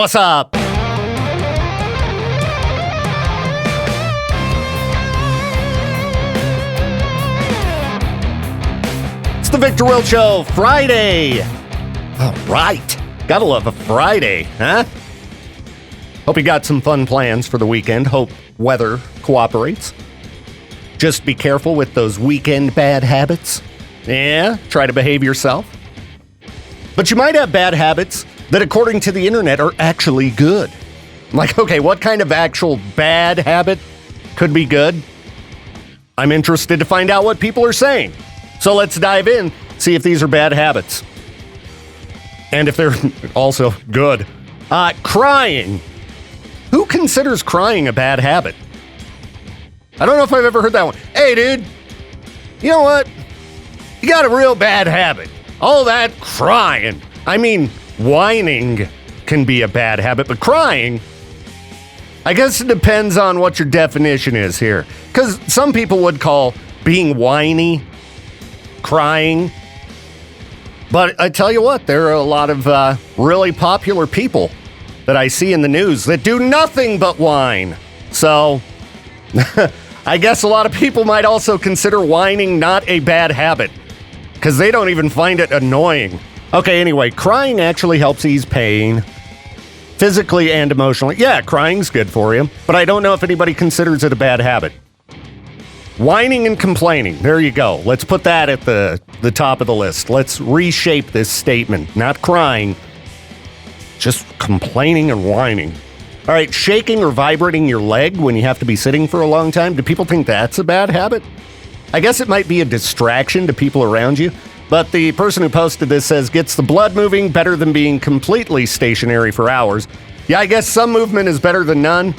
What's up? It's the Victor Will Show, Friday. All right. Gotta love a Friday, huh? Hope you got some fun plans for the weekend. Hope weather cooperates. Just be careful with those weekend bad habits. Yeah, try to behave yourself. But you might have bad habits that, according to the internet, are actually good. Like, okay, what kind of actual bad habit could be good? I'm interested to find out what people are saying. So let's dive in, see if these are bad habits. And if they're also good. Crying. Who considers crying a bad habit? I don't know if I've ever heard that one. Hey, dude, you know what? You got a real bad habit. All that crying. I mean, whining can be a bad habit, but crying, I guess it depends on what your definition is here. Because some people would call being whiny crying. But I tell you what, there are a lot of really popular people that I see in the news that do nothing but whine. So I guess a lot of people might also consider whining not a bad habit, because they don't even find it annoying. Okay, anyway, crying actually helps ease pain, physically and emotionally. Yeah, crying's good for you, but I don't know if anybody considers it a bad habit. Whining and complaining, there you go. Let's put that at the top of the list. Let's reshape this statement. Not crying, just complaining and whining. All right, shaking or vibrating your leg when you have to be sitting for a long time. Do people think that's a bad habit? I guess it might be a distraction to people around you, but the person who posted this says, gets the blood moving better than being completely stationary for hours. Yeah, I guess some movement is better than none.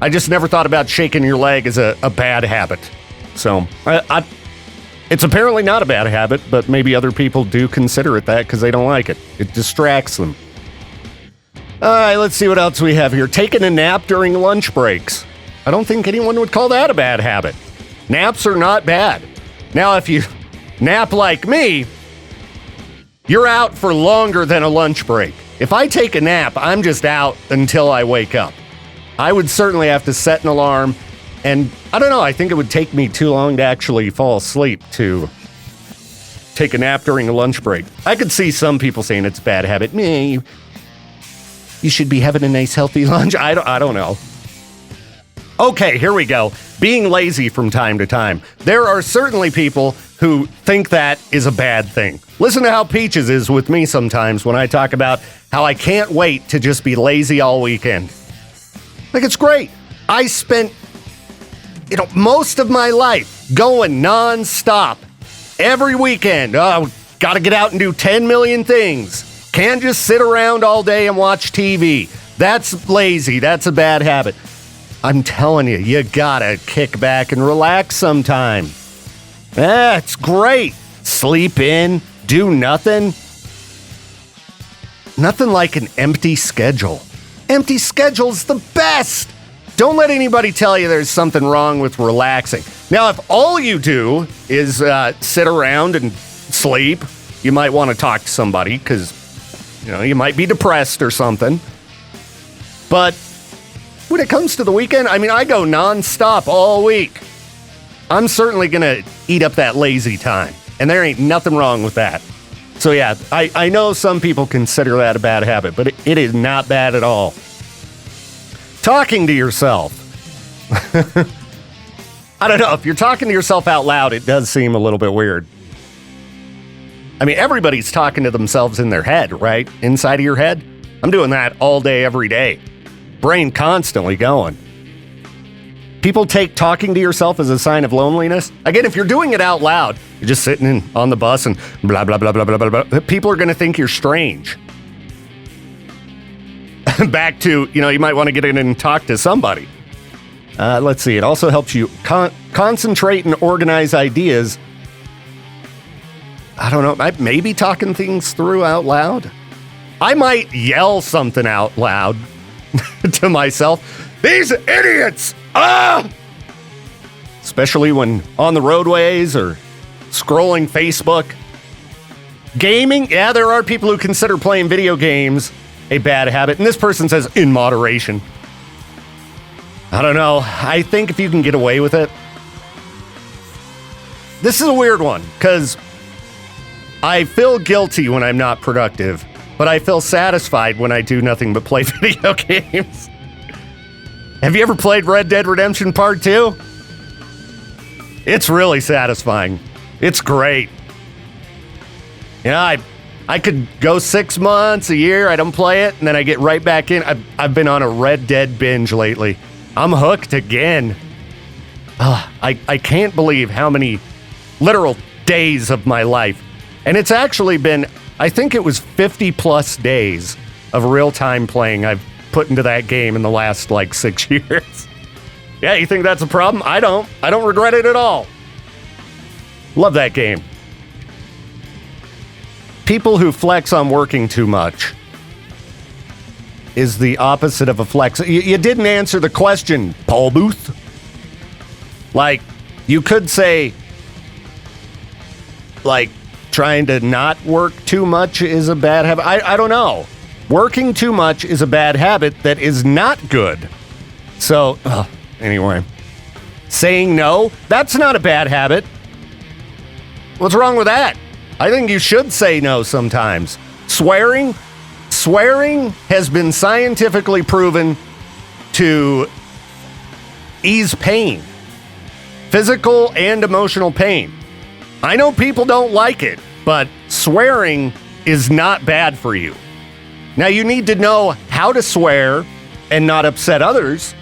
I just never thought about shaking your leg as a bad habit. So, it's apparently not a bad habit, but maybe other people do consider it that because they don't like it. It distracts them. All right, let's see what else we have here. Taking a nap during lunch breaks. I don't think anyone would call that a bad habit. Naps are not bad. Now, if you nap like me, you're out for longer than a lunch break. If I take a nap, I'm just out until I wake up. I would certainly have to set an alarm, and I don't know, I think it would take me too long to actually fall asleep to take a nap during a lunch break. I could see some people saying it's a bad habit. You should be having a nice, healthy lunch. I don't know. Okay, here we go. Being lazy from time to time. There are certainly people who think that is a bad thing. Listen to how Peaches is with me sometimes when I talk about how I can't wait to just be lazy all weekend. Like, it's great. I spent, most of my life going nonstop every weekend. Oh, got to get out and do 10 million things. Can't just sit around all day and watch TV. That's lazy. That's a bad habit. I'm telling you, you gotta kick back and relax sometime. It's great. Sleep in, do nothing. Nothing like an empty schedule. Empty schedule's the best. Don't let anybody tell you there's something wrong with relaxing. Now, if all you do is sit around and sleep, you might want to talk to somebody because, you might be depressed or something. But when it comes to the weekend, I go nonstop all week. I'm certainly going to eat up that lazy time, and there ain't nothing wrong with that. So yeah, I know some people consider that a bad habit, but it is not bad at all. Talking to yourself. I don't know, if you're talking to yourself out loud, it does seem a little bit weird. Everybody's talking to themselves in their head, right? Inside of your head. I'm doing that all day, every day. Brain constantly going. People take talking to yourself as a sign of loneliness. Again, if you're doing it out loud, you're just sitting on the bus and blah, blah, blah, blah, blah, blah, blah. People are going to think you're strange. Back to, you might want to get in and talk to somebody. Let's see. It also helps you concentrate and organize ideas. I don't know. Maybe talking things through out loud. I might yell something out loud to myself. These idiots! Especially when on the roadways or scrolling Facebook. Gaming, yeah, there are people who consider playing video games a bad habit? And this person says, in moderation. I don't know. I think if you can get away with it. This is a weird one, because I feel guilty when I'm not productive, but I feel satisfied when I do nothing but play video games. Have you ever played Red Dead Redemption Part 2? It's really satisfying. It's great. You know, I could go 6 months, a year, I don't play it, and then I get right back in. I've been on a Red Dead binge lately. I'm hooked again. I can't believe how many literal days of my life. And it's actually been, I think it was 50 plus days of real time playing I've put into that game in the last 6 years. Yeah, you think that's a problem? I don't regret it at all. Love that game. People who flex on working too much is the opposite of a flex. You didn't answer the question, Paul Booth. You could say, trying to not work too much is a bad habit. I don't know. Working too much is a bad habit that is not good. So, anyway. Saying no, that's not a bad habit. What's wrong with that? I think you should say no sometimes. Swearing has been scientifically proven to ease pain. Physical and emotional pain. I know people don't like it, but swearing is not bad for you. Now, you need to know how to swear and not upset others.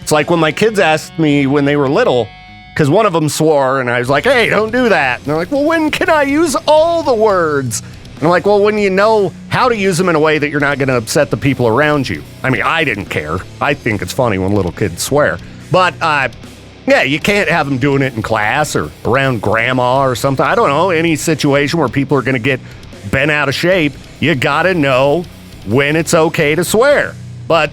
It's like when my kids asked me when they were little, because one of them swore, and I was like, hey, don't do that. And they're like, well, when can I use all the words? And I'm like, well, when you know how to use them in a way that you're not going to upset the people around you. I mean, I didn't care. I think it's funny when little kids swear. But, yeah, you can't have them doing it in class or around grandma or something. I don't know, any situation where people are going to get bent out of shape. You got to know when it's okay to swear. But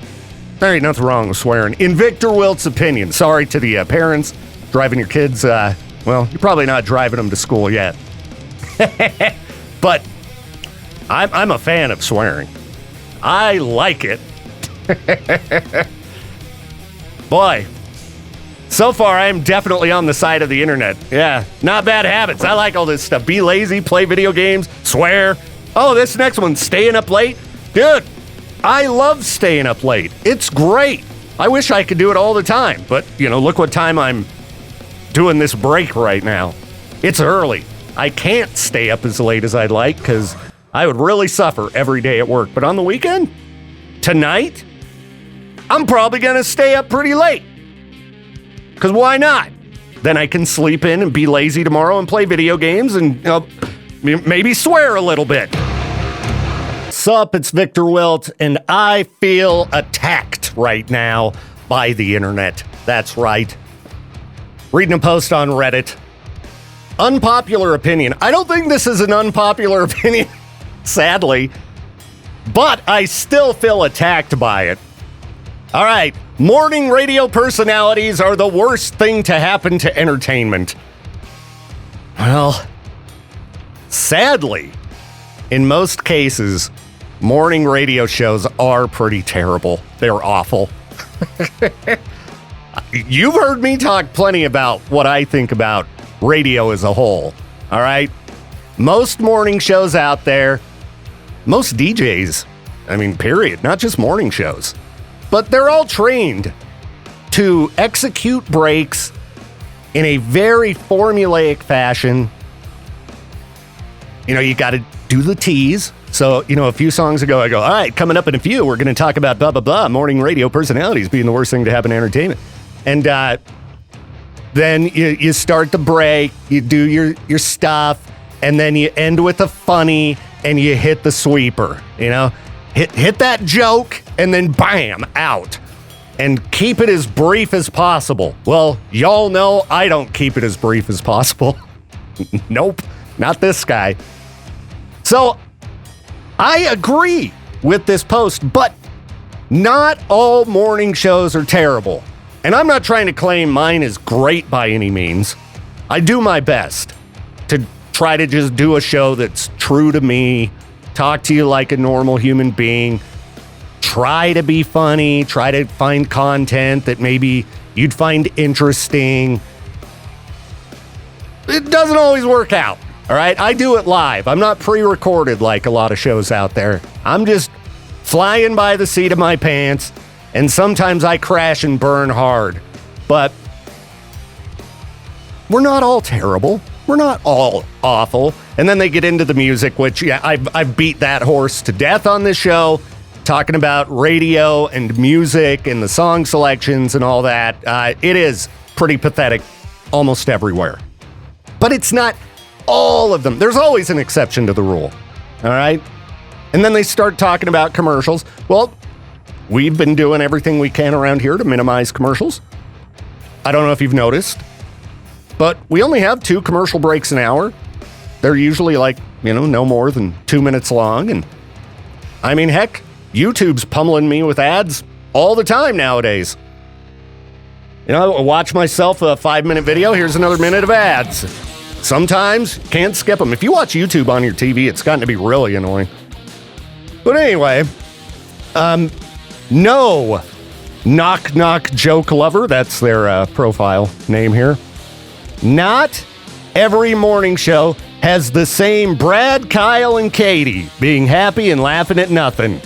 there ain't nothing wrong with swearing. In Victor Wilt's opinion, sorry to the parents driving your kids. Well, you're probably not driving them to school yet. But I'm a fan of swearing. I like it. Boy. So far, I'm definitely on the side of the internet. Yeah, not bad habits. I like all this stuff. Be lazy, play video games, swear. Oh, this next one, staying up late. Dude, I love staying up late. It's great. I wish I could do it all the time. But, look what time I'm doing this break right now. It's early. I can't stay up as late as I'd like because I would really suffer every day at work. But on the weekend, tonight, I'm probably going to stay up pretty late. Because why not? Then I can sleep in and be lazy tomorrow and play video games and maybe swear a little bit. Sup, it's Victor Wilt, and I feel attacked right now by the internet. That's right. Reading a post on Reddit. Unpopular opinion. I don't think this is an unpopular opinion, sadly, but I still feel attacked by it. All right. Morning radio personalities are the worst thing to happen to entertainment. Well, sadly, in most cases, morning radio shows are pretty terrible. They're awful. You've heard me talk plenty about what I think about radio as a whole. All right? Most morning shows out there, most DJs, period, not just morning shows. But they're all trained to execute breaks in a very formulaic fashion. You got to do the tease. So, a few songs ago, I go, all right, coming up in a few, we're going to talk about blah, blah, blah, morning radio personalities being the worst thing to happen to entertainment. And then you start the break, you do your stuff, and then you end with a funny, and you hit the sweeper, Hit that joke, and then bam, out. And keep it as brief as possible. Well, y'all know I don't keep it as brief as possible. Nope, not this guy. So, I agree with this post, but not all morning shows are terrible. And I'm not trying to claim mine is great by any means. I do my best to try to just do a show that's true to me, talk to you like a normal human being, try to be funny, try to find content that maybe you'd find interesting. It doesn't always work out, all right? I do it live. I'm not pre-recorded like a lot of shows out there. I'm just flying by the seat of my pants, and sometimes I crash and burn hard. But we're not all terrible. We're not all awful. And then they get into the music, which, yeah, I've beat that horse to death on this show, talking about radio and music and the song selections and all that. It is pretty pathetic almost everywhere. But it's not all of them. There's always an exception to the rule, all right? And then they start talking about commercials. Well, we've been doing everything we can around here to minimize commercials. I don't know if you've noticed, but we only have 2 commercial breaks an hour. They're usually like, no more than 2 minutes long. And I mean, heck, YouTube's pummeling me with ads all the time nowadays. I watch myself a 5-minute video. Here's another minute of ads. Sometimes can't skip them. If you watch YouTube on your TV, it's gotten to be really annoying. But anyway, no knock knock joke lover. That's their profile name here. Not every morning show has the same Brad, Kyle, and Katie being happy and laughing at nothing.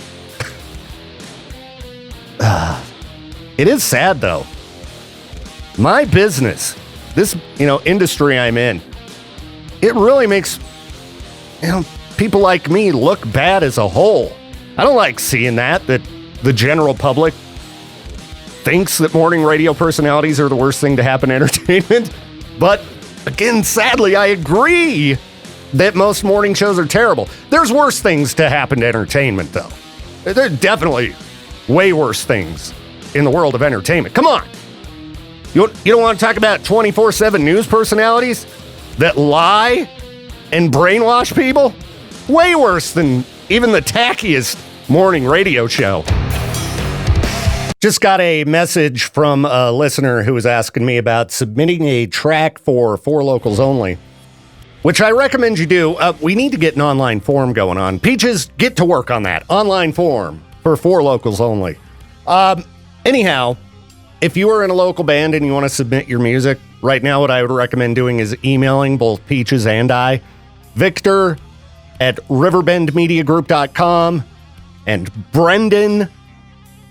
It is sad, though. My business, this, industry I'm in, it really makes, people like me look bad as a whole. I don't like seeing that the general public thinks that morning radio personalities are the worst thing to happen to entertainment. But again, sadly, I agree that most morning shows are terrible. There's worse things to happen to entertainment, though. There are definitely way worse things in the world of entertainment. Come on. You don't want to talk about 24/7 news personalities that lie and brainwash people? Way worse than even the tackiest morning radio show. Just got a message from a listener who was asking me about submitting a track for 4 Locals Only, which I recommend you do. We need to get an online form going on. Peaches, get to work on that. Online form for 4 Locals Only. Anyhow, if you are in a local band and you want to submit your music, right now what I would recommend doing is emailing both Peaches and I, Victor at riverbendmediagroup.com and Brendan,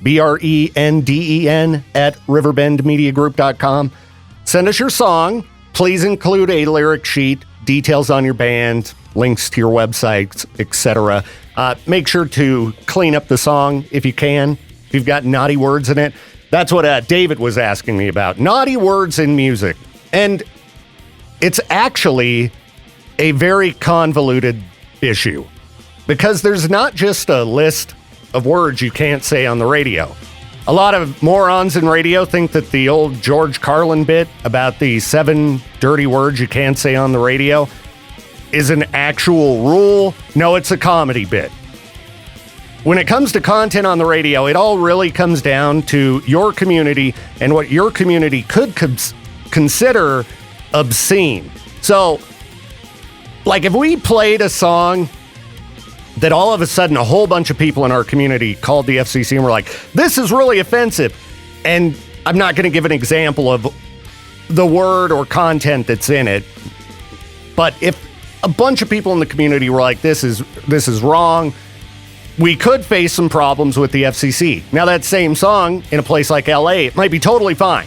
BRENDEN at riverbendmediagroup.com. Send us your song. Please include a lyric sheet, details on your band, links to your websites, etc. Make sure to clean up the song if you can. If you've got naughty words in it. That's what David was asking me about. Naughty words in music. And it's actually a very convoluted issue because there's not just a list of words you can't say on the radio. A lot of morons in radio think that the old George Carlin bit about the 7 dirty words you can't say on the radio is an actual rule. No, it's a comedy bit. When it comes to content on the radio, it all really comes down to your community and what your community could consider obscene. So, like if we played a song that all of a sudden a whole bunch of people in our community called the FCC and were like, this is really offensive. And I'm not going to give an example of the word or content that's in it. But if a bunch of people in the community were like, this is wrong, we could face some problems with the FCC. Now, that same song in a place like LA, it might be totally fine.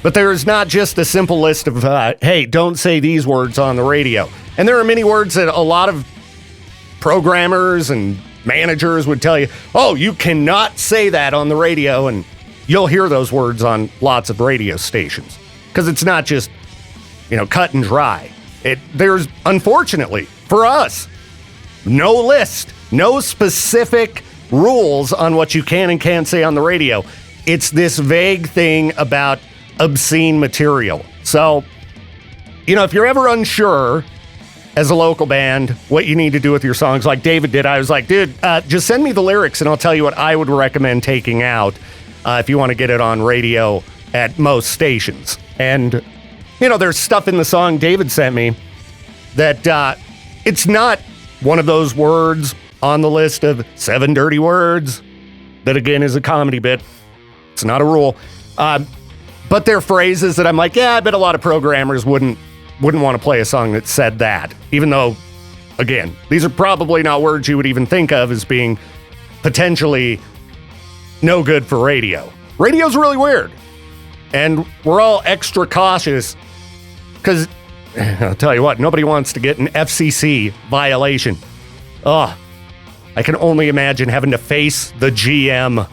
But there is not just a simple list of, hey, don't say these words on the radio. And there are many words that a lot of programmers and managers would tell you, oh, you cannot say that on the radio. And you'll hear those words on lots of radio stations. Because it's not just, cut and dry. There's, unfortunately, for us, no list. No specific rules on what you can and can't say on the radio. It's this vague thing about obscene material. So, if you're ever unsure as a local band what you need to do with your songs, like David did, I was like, dude, just send me the lyrics and I'll tell you what I would recommend taking out if you want to get it on radio at most stations. And, there's stuff in the song David sent me that it's not one of those words on the list of 7 dirty words. that again is a comedy bit. It's not a rule. But they're phrases that I'm like, yeah, I bet a lot of programmers wouldn't want to play a song that said that. Even though, again, these are probably not words you would even think of as being potentially no good for radio. Radio's really weird. And we're all extra cautious because, I'll tell you what, nobody wants to get an FCC violation. I can only imagine having to face the GM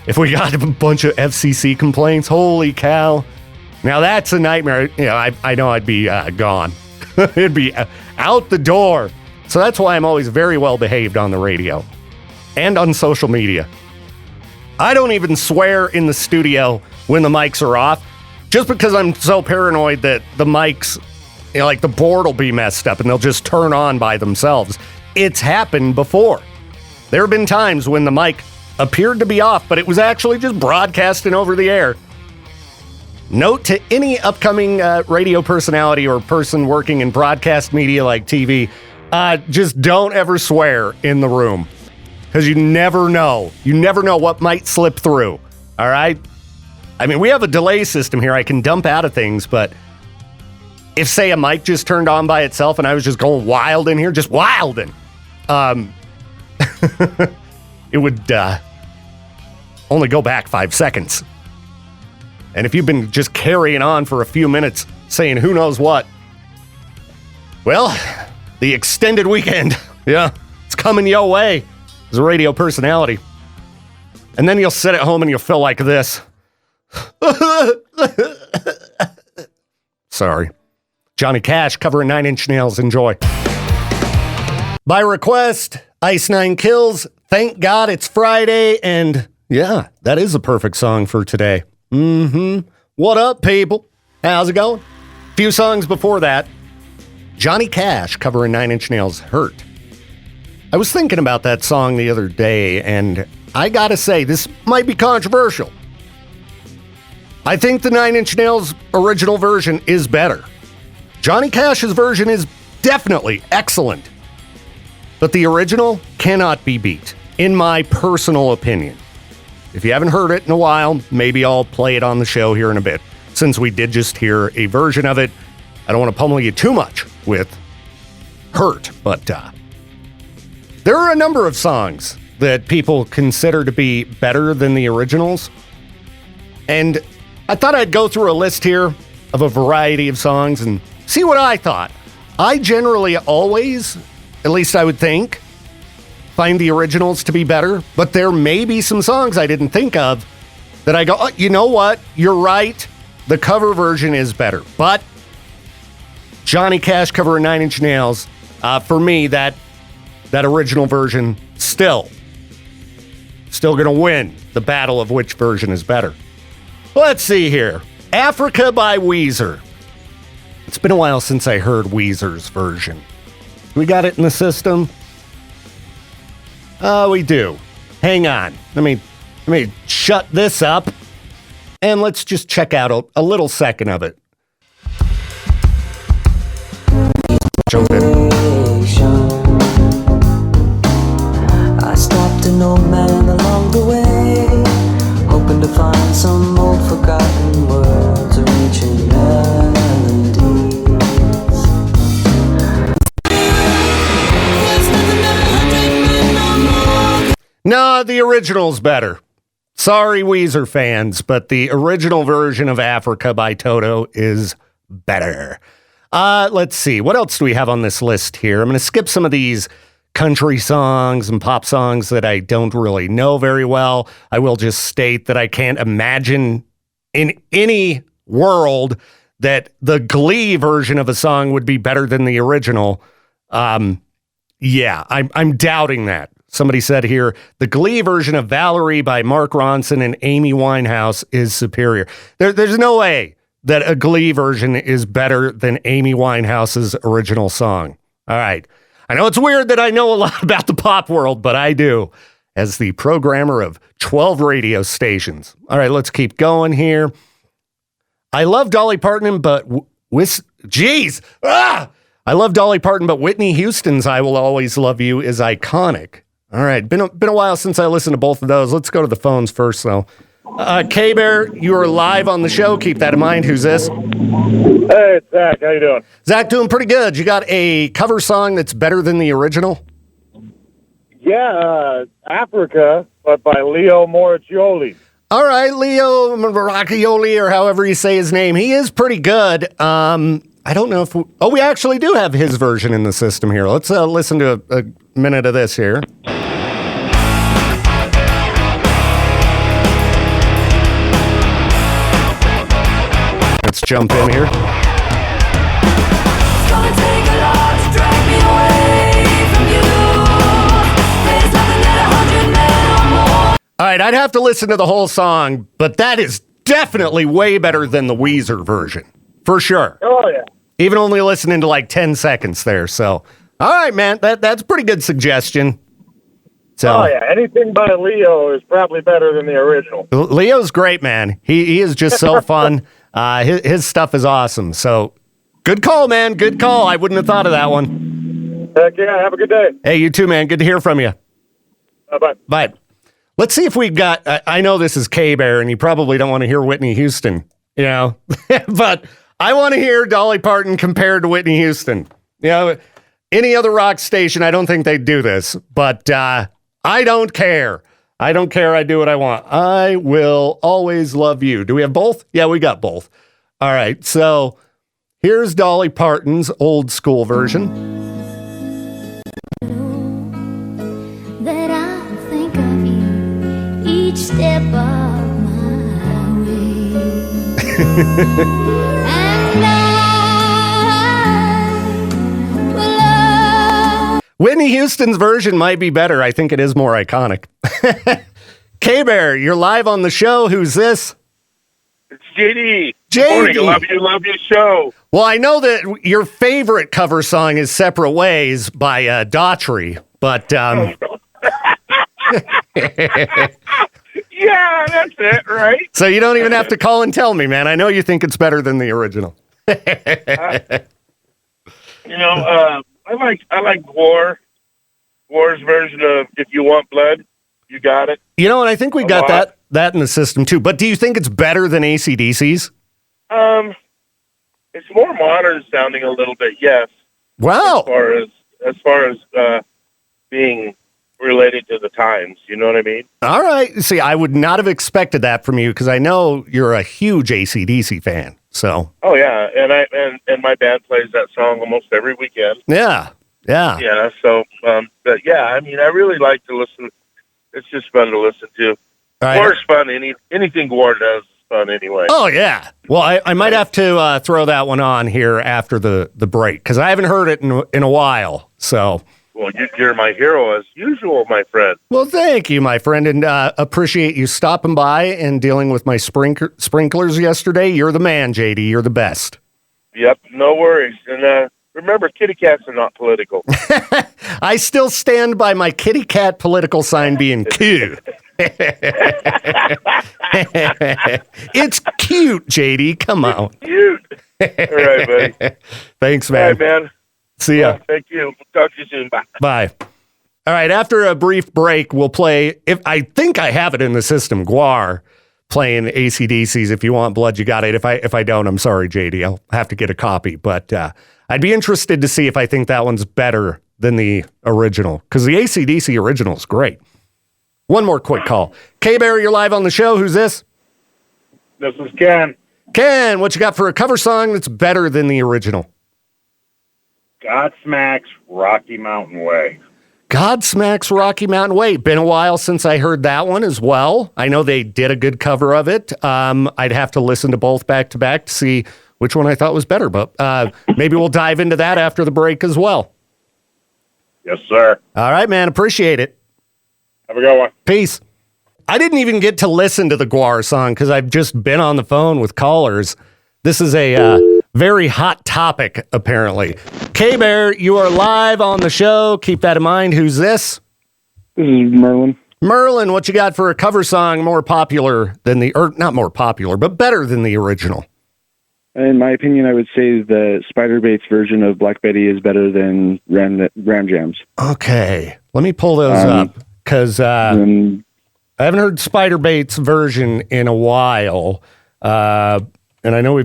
if we got a bunch of FCC complaints. Holy cow. Now that's a nightmare. I know I'd be gone. It'd be out the door. So that's why I'm always very well behaved on the radio and on social media. I don't even swear in the studio when the mics are off, just because I'm so paranoid that the mics, like the board will be messed up and they'll just turn on by themselves. It's happened before. There have been times when the mic appeared to be off, but it was actually just broadcasting over the air. Note to any upcoming radio personality or person working in broadcast media like TV, just don't ever swear in the room, because you never know. You never know what might slip through, all right? I mean, we have a delay system here. I can dump out of things, but if, say, a mic just turned on by itself and I was just going wild in here, just wilding, it would only go back 5 seconds. And if you've been just carrying on for a few minutes saying who knows what, well, the extended weekend, yeah, it's coming your way as a radio personality. And then you'll sit at home and you'll feel like this. Sorry. Johnny Cash covering 9 Inch Nails. Enjoy. By request, Ice Nine Kills. Thank God it's Friday. And yeah, that is a perfect song for today. What up, people? How's it going? Few songs before that. Johnny Cash covering 9 Inch Nails' Hurt. I was thinking about that song the other day, and I gotta say, this might be controversial. I think the 9 Inch Nails original version is better. Johnny Cash's version is definitely excellent, but the original cannot be beat, in my personal opinion. If you haven't heard it in a while, maybe I'll play it on the show here in a bit. Since we did just hear a version of it, I don't want to pummel you too much with Hurt, but there are a number of songs that people consider to be better than the originals. And I thought I'd go through a list here of a variety of songs and see what I thought. I generally always, at least I would think, find the originals to be better, but there may be some songs I didn't think of that I go, oh, you know what? You're right. The cover version is better. But Johnny Cash covering 9 Inch Nails, for me, that original version still going to win the battle of which version is better. Let's see here. Africa by Weezer. It's been a while since I heard Weezer's version. We got it in the system? We do. Hang on. Let me shut this up, and let's just check out a little second of it. Jump in. I stopped an old man along the way, hoping to find some old forgotten words or ancient melodies. No, the original's better. Sorry, Weezer fans, but the original version of Africa by Toto is better. Let's see. What else do we have on this list here? I'm going to skip some of these country songs and pop songs that I don't really know very well. I will just state that I can't imagine in any world that the Glee version of a song would be better than the original. Yeah, I'm doubting that. Somebody said here, the Glee version of Valerie by Mark Ronson and Amy Winehouse is superior. There's no way that a Glee version is better than Amy Winehouse's original song. All right. I know it's weird that I know a lot about the pop world, but I do, as the programmer of 12 radio stations. All right, let's keep going here. I love Dolly Parton, but I love Dolly Parton, but Whitney Houston's I Will Always Love You is iconic. All right. Been a while since I listened to both of those. Let's go to the phones first, though. KBear, you are live on the show. Keep that in mind. Who's this? Hey, it's Zach. How you doing? Zach, doing pretty good. You got a cover song that's better than the original? Yeah, Africa, but by Leo Moracchioli. All right, Leo Moracchioli, or however you say his name. He is pretty good. I don't know if we actually do have his version in the system here. Let's listen to a minute of this here. Let's jump in here. All right, I'd have to listen to the whole song, but that is definitely way better than the Weezer version, for sure. Oh, yeah. Even only listening to like 10 seconds there. So, all right, man, that's a pretty good suggestion. So, Oh, yeah. Anything by Leo is probably better than the original. Leo's great, man. He is just so fun. His stuff is awesome. So, good call, man. Good call. I wouldn't have thought of that one. Heck yeah. Have a good day. Hey, you too, man. Good to hear from you. Bye-bye. Bye. Let's see if we've got, I know this is KBear, and you probably don't want to hear Whitney Houston, you know, but I want to hear Dolly Parton compared to Whitney Houston. You know, any other rock station, I don't think they'd do this, but I don't care. I don't care. I do what I want. I will always love you. Do we have both? Yeah, we got both. All right. So here's Dolly Parton's old school version. That I think of you each step of my way. And I will love. Whitney Houston's version might be better. I think it is more iconic. KBear, you're live on the show. Who's this? It's JD. JD. Morning. Love your show. Well, I know that your favorite cover song is Separate Ways by Daughtry, but... Yeah, that's it, right? So you don't even have to call and tell me, man. I know you think it's better than the original. I like War's version of If You Want Blood, You Got It. You know, and I think we got that in the system too. But do you think it's better than AC/DC's? It's more modern sounding a little bit, yes. Wow. As far as being related to the times, you know what I mean? All right. See, I would not have expected that from you because I know you're a huge AC/DC fan. So. Oh yeah, and my band plays that song almost every weekend. Yeah. Yeah. So, but yeah, I mean, I really like to listen. It's just fun to listen to. All Gore's fun. Anything Gore does is fun anyway. Oh yeah. Well, I might have to throw that one on here after the break because I haven't heard it in a while. So. Well, you're my hero as usual, my friend. Well, thank you, my friend, and appreciate you stopping by and dealing with my sprinklers yesterday. You're the man, JD. You're the best. Yep, no worries. And remember, kitty cats are not political. I still stand by my kitty cat political sign being cute. It's cute, JD. Come on. Cute. All right, buddy. Thanks, man. All right, man. See ya. Well, thank you. We'll talk to you soon. Bye. Bye. All right, after a brief break, we'll play, if I think I have it in the system, Guar playing AC/DC's If You Want Blood, You Got It. If I don't, I'm sorry, JD. I'll have to get a copy. But I'd be interested to see if I think that one's better than the original, because the AC/DC original is great. One more quick call. KBear, you're live on the show. Who's this? This is Ken. Ken, what you got for a cover song that's better than the original? Godsmack's Rocky Mountain Way. Godsmack's Rocky Mountain Way. Been a while since I heard that one as well. I know they did a good cover of it. I'd have to listen to both back to back to see which one I thought was better, but maybe we'll dive into that after the break as well. Yes, sir. All right, man. Appreciate it. Have a good one. Peace. I didn't even get to listen to the Guar song because I've just been on the phone with callers. This is a very hot topic, apparently. KBear, you are live on the show. Keep that in mind. Who's this? This is Merlin. Merlin, what you got for a cover song more popular than or not more popular, but better than the original? In my opinion, I would say the Spider Baits version of Black Betty is better than Ram Jams. Okay. Let me pull those up because And I haven't heard Spiderbait's version in a while. And I know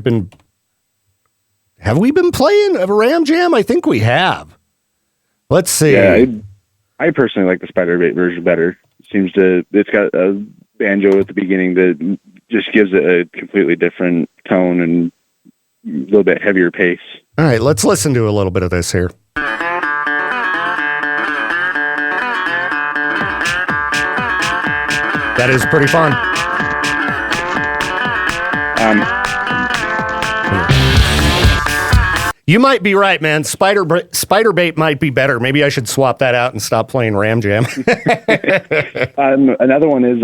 have we been playing a Ram Jam? I think we have. Let's see. yeah, I personally like the Spider-Bait version better. It's got a banjo at the beginning that just gives it a completely different tone and a little bit heavier pace. All right, let's listen to a little bit of this here. That is pretty fun. You might be right, man. Spiderbait might be better. Maybe I should swap that out and stop playing Ram Jam. Another one is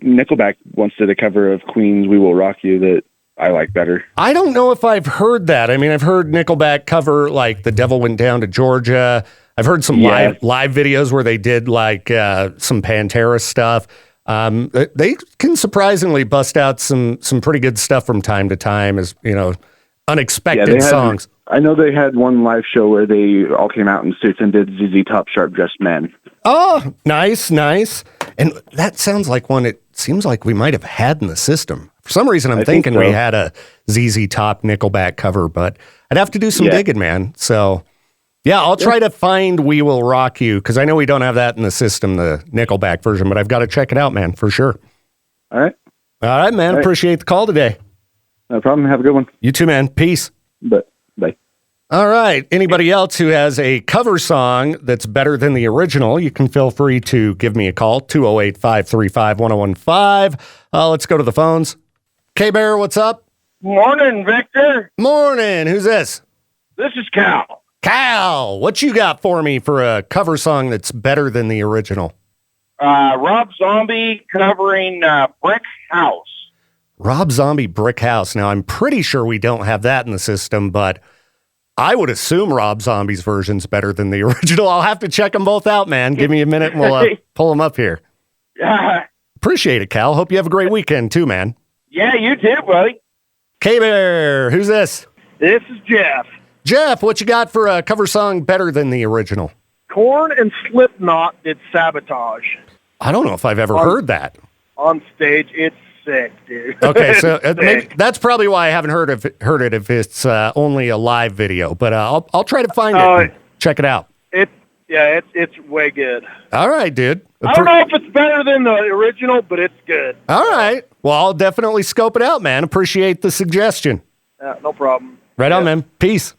Nickelback once did a cover of Queen's "We Will Rock You" that I like better. I don't know if I've heard that. I mean, I've heard Nickelback cover like "The Devil Went Down to Georgia." I've heard some live videos where they did like some Pantera stuff. They can surprisingly bust out some pretty good stuff from time to time, as unexpected songs. I know they had one live show where they all came out in suits and did ZZ Top Sharp Dressed Men. Oh, nice. And that sounds like one it seems like we might have had in the system. For some reason, I'm thinking we had a ZZ Top Nickelback cover, but I'd have to do some digging, man. So, yeah, I'll try to find "We Will Rock You" because I know we don't have that in the system, the Nickelback version, but I've got to check it out, man, for sure. All right, man. All right. Appreciate the call today. No problem. Have a good one. You too, man. Peace. Bye. All right. Anybody else who has a cover song that's better than the original, you can feel free to give me a call, 208-535-1015. Let's go to the phones. KBear, what's up? Morning, Victor. Morning. Who's this? This is Cal. Cal, what you got for me for a cover song that's better than the original? Rob Zombie covering Brick House. Rob Zombie, Brick House. Now, I'm pretty sure we don't have that in the system, but I would assume Rob Zombie's version's better than the original. I'll have to check them both out, man. Give me a minute and we'll pull them up here. Appreciate it, Cal. Hope you have a great weekend too, man. Yeah, you too, buddy. KBear, who's this? This is Jeff. Jeff, what you got for a cover song better than the original? Korn and Slipknot did Sabotage. I don't know if I've ever heard that. On stage, it's sick, dude. Okay, so maybe that's probably why I haven't heard it if it's only a live video. But I'll try to find it and check it out. It's way good. All right, dude. I don't know if it's better than the original, but it's good. All right. Well, I'll definitely scope it out, man. Appreciate the suggestion. No problem. Right on, man. Peace.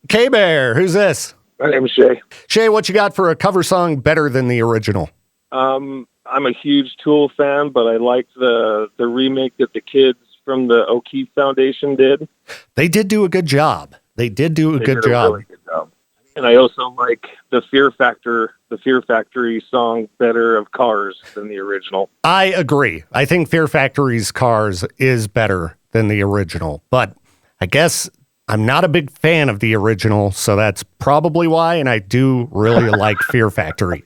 KBear, who's this? My name is Shay. Shay, what you got for a cover song better than the original? I'm a huge Tool fan, but I liked the remake that the kids from the O'Keefe Foundation did. They did do a good job. They did a good job. Really good job. And I also like the Fear Factory song better of Cars than the original. I agree. I think Fear Factory's Cars is better than the original, but I guess I'm not a big fan of the original, so that's probably why, and I do really like Fear Factory.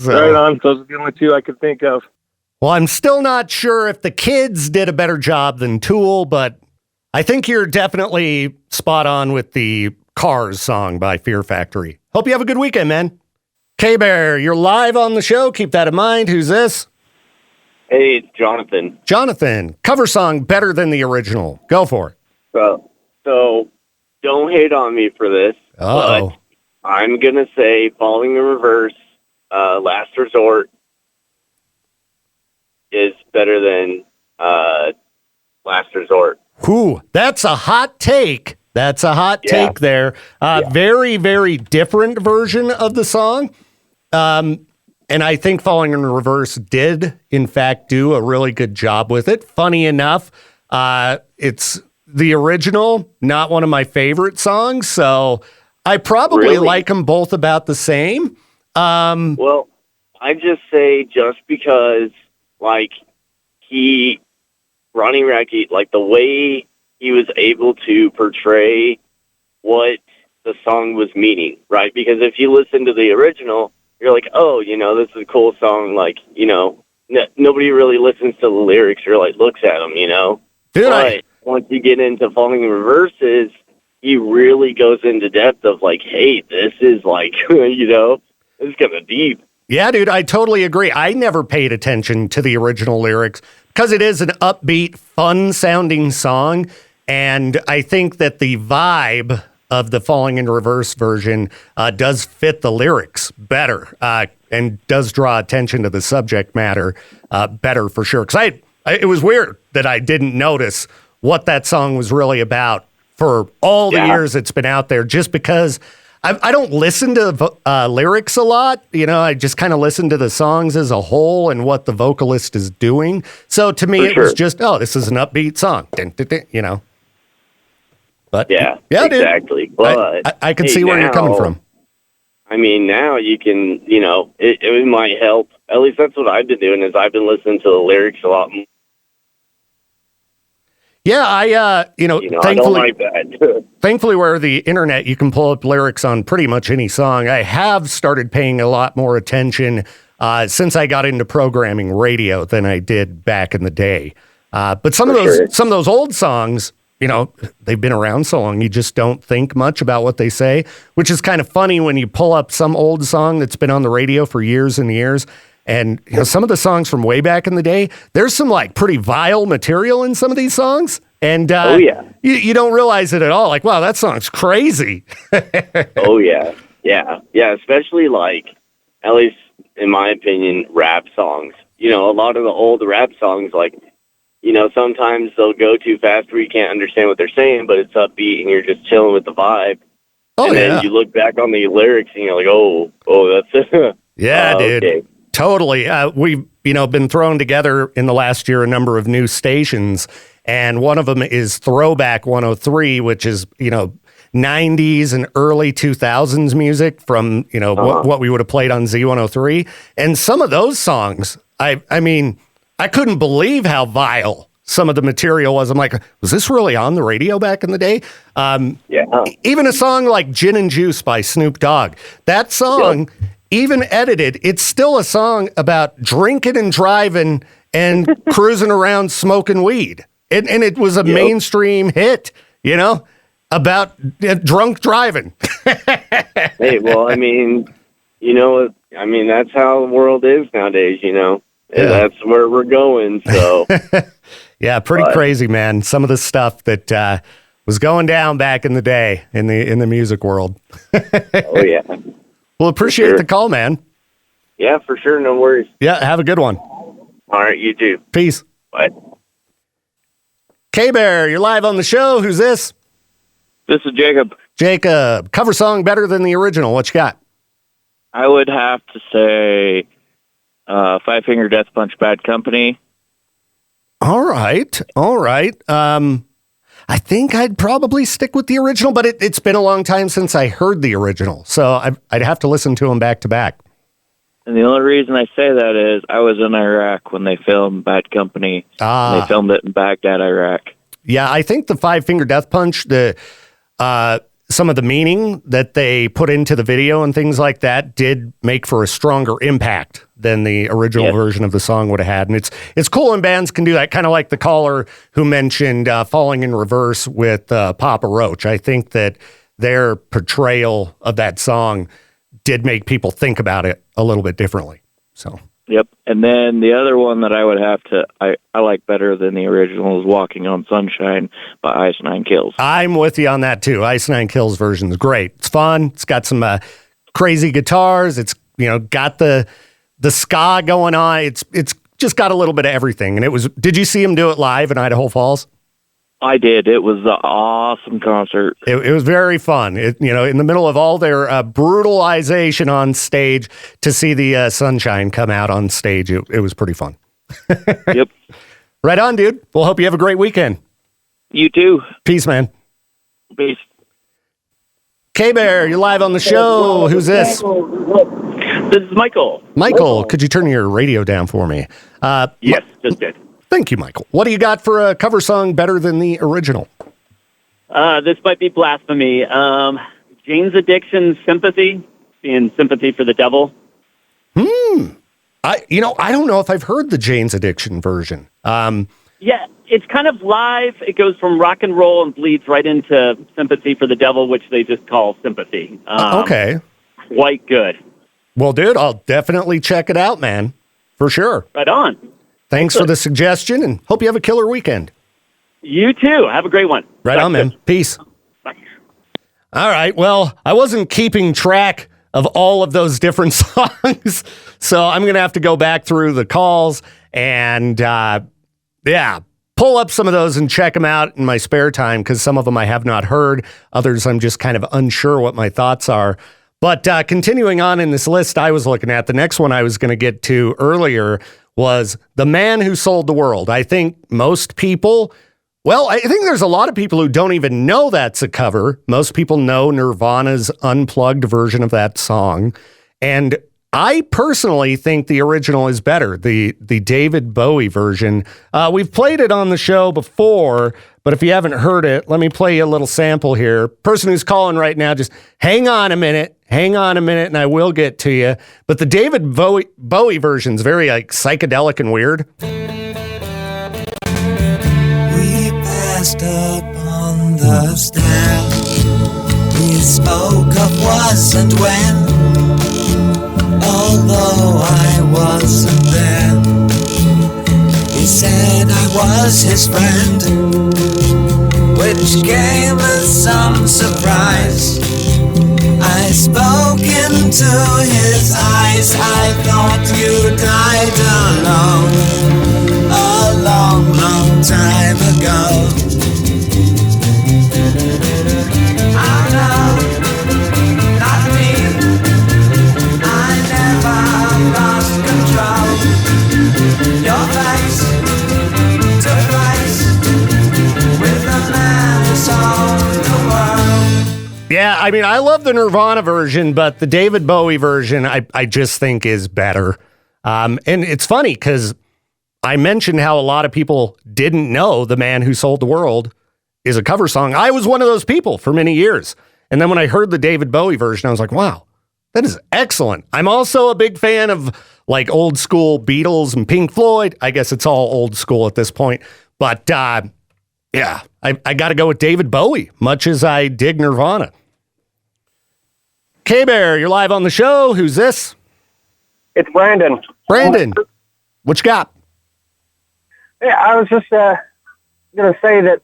Right on. Those are the only two I could think of. Well, I'm still not sure if the kids did a better job than Tool, but I think you're definitely spot on with the Cars song by Fear Factory. Hope you have a good weekend, man. KBear, you're live on the show. Keep that in mind. Who's this? Hey, it's Jonathan. Jonathan, cover song better than the original. Go for it. So don't hate on me for this. Uh-oh. But I'm going to say Falling in Reverse, Last Resort is better than Last Resort. Whew, that's a hot take. That's a hot take there. Very, very different version of the song. And I think Falling in Reverse did, in fact, do a really good job with it. Funny enough, it's the original, not one of my favorite songs. So I probably like them both about the same. Well, I just say just because, like, Ronnie Radke, like, the way he was able to portray what the song was meaning, right? Because if you listen to the original, you're like, oh, this is a cool song. Like, nobody really listens to the lyrics or, like, looks at them, Dude, but once you get into Falling in Reverses, he really goes into depth of like, hey, this is like, you know, this is kind of deep. Yeah, dude, I totally agree. I never paid attention to the original lyrics because it is an upbeat, fun-sounding song, and I think that the vibe of the Falling in Reverse version does fit the lyrics better and does draw attention to the subject matter better for sure. Because it was weird that I didn't notice what that song was really about for all the years it's been out there, just because I don't listen to lyrics a lot. You know, I just kind of listen to the songs as a whole and what the vocalist is doing. So to me, it was just, oh, this is an upbeat song, you know. But yeah, exactly. Dude, but I can see where you're coming from. I mean, now you can, you know, it might help. At least that's what I've been doing, is I've been listening to the lyrics a lot more. Yeah, I thankfully, I don't like that. Thankfully, where the internet, you can pull up lyrics on pretty much any song. I have started paying a lot more attention since I got into programming radio than I did back in the day. But some of those old songs, you know, they've been around so long, you just don't think much about what they say, which is kind of funny when you pull up some old song that's been on the radio for years and years. And you know, some of the songs from way back in the day, there's some like pretty vile material in some of these songs. And you don't realize it at all. Like, wow, that song's crazy. Oh, yeah. Yeah. Yeah. Especially like, at least in my opinion, rap songs. You know, a lot of the old rap songs, like, you know, sometimes they'll go too fast where you can't understand what they're saying, but it's upbeat and you're just chilling with the vibe. Oh, and then you look back on the lyrics and you're like, oh, that's it. Yeah, dude. Okay. Totally. We've, been throwing together in the last year a number of new stations, and one of them is Throwback 103, which is, 90s and early 2000s music from, what we would have played on Z103. And some of those songs, I mean, I couldn't believe how vile some of the material was. I'm like, was this really on the radio back in the day? Even a song like Gin and Juice by Snoop Dogg, that song, even edited, it's still a song about drinking and driving and cruising around smoking weed. And it was a mainstream hit, about drunk driving. Hey, well, I mean, that's how the world is nowadays, Yeah. That's where we're going, so. Yeah, pretty crazy, man. Some of the stuff that was going down back in the day in the music world. Oh, yeah. Well, appreciate the call, man. Yeah, for sure. No worries. Yeah, have a good one. All right, you too. Peace. Bye. KBear, you're live on the show. Who's this? This is Jacob. Jacob, cover song better than the original. What you got? I would have to say Five Finger Death Punch, Bad Company. All right. I think I'd probably stick with the original, but it's been a long time since I heard the original, so I'd have to listen to them back to back. And the only reason I say that is I was in Iraq when they filmed Bad Company. They filmed it in Baghdad, Iraq. Yeah, I think the Five Finger Death Punch, some of the meaning that they put into the video and things like that did make for a stronger impact than the original version of the song would have had. And it's cool when bands can do that, kind of like the caller who mentioned Falling in Reverse with Papa Roach. I think that their portrayal of that song did make people think about it a little bit differently. So. Yep. And then the other one that I would have to, I like better than the original is Walking on Sunshine by Ice Nine Kills. I'm with you on that too. Ice Nine Kills version is great. It's fun. It's got some crazy guitars. It's, got the ska going on. It's just got a little bit of everything. And did you see him do it live in Idaho Falls? I did. It was an awesome concert. It was very fun. In the middle of all their brutalization on stage, to see the sunshine come out on stage, it was pretty fun. Yep. Right on, dude. Well, hope you have a great weekend. You too. Peace, man. Peace. KBear, you're live on the show. Who's this? This is Michael. Michael, could you turn your radio down for me? Yes, just did. Thank you, Michael. What do you got for a cover song better than the original? This might be blasphemy. Jane's Addiction, Sympathy, being Sympathy for the Devil. I don't know if I've heard the Jane's Addiction version. Yeah, Yeah, it's kind of live. It goes from rock and roll and bleeds right into Sympathy for the Devil, which they just call Sympathy. Okay. Quite good. Well, dude, I'll definitely check it out, man. For sure. Right on. Thanks for the suggestion, and hope you have a killer weekend. You too. Have a great one. Right on, man. Peace. Bye. All right. Well, I wasn't keeping track of all of those different songs, so I'm going to have to go back through the calls and, pull up some of those and check them out in my spare time, because some of them I have not heard. Others I'm just kind of unsure what my thoughts are. But continuing on in this list I was looking at, the next one I was going to get to earlier was The Man Who Sold the World. I think most people... Well, I think there's a lot of people who don't even know that's a cover. Most people know Nirvana's unplugged version of that song. And I personally think the original is better, the David Bowie version. We've played it on the show before, but if you haven't heard it, let me play you a little sample here. Person who's calling right now, just hang on a minute, and I will get to you. But the David Bowie version's very psychedelic and weird. Up on the stair, we spoke of was and when, although I wasn't there. He said I was his friend, which came as some surprise. I spoke into his eyes. I thought you died alone a long, long time ago. Oh no, not me. I never lost control. Your face to face with the man who sold the world. Yeah, I mean, I love the Nirvana version, but the David Bowie version I just think is better. And it's funny because I mentioned how a lot of people didn't know The Man Who Sold the World is a cover song. I was one of those people for many years. And then when I heard the David Bowie version, I was like, wow, that is excellent. I'm also a big fan of old school Beatles and Pink Floyd. I guess it's all old school at this point. But I got to go with David Bowie, much as I dig Nirvana. KBear, you're live on the show. Who's this? It's Brandon. Brandon, what you got? Yeah, I was just going to say that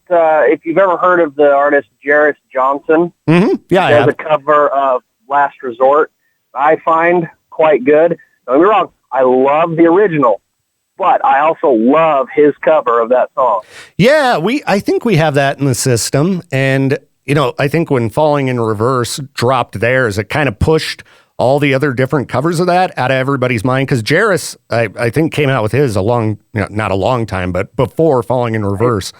if you've ever heard of the artist Jairus Johnson, Yeah, I he have. has a cover of Last Resort. I find quite good. Don't get me wrong, I love the original, but I also love his cover of that song. Yeah, I think we have that in the system. And, I think when Falling in Reverse dropped theirs, it kind of pushed all the other different covers of that out of everybody's mind. Because Jairus, I think, came out with his not a long time, but before Falling in Reverse.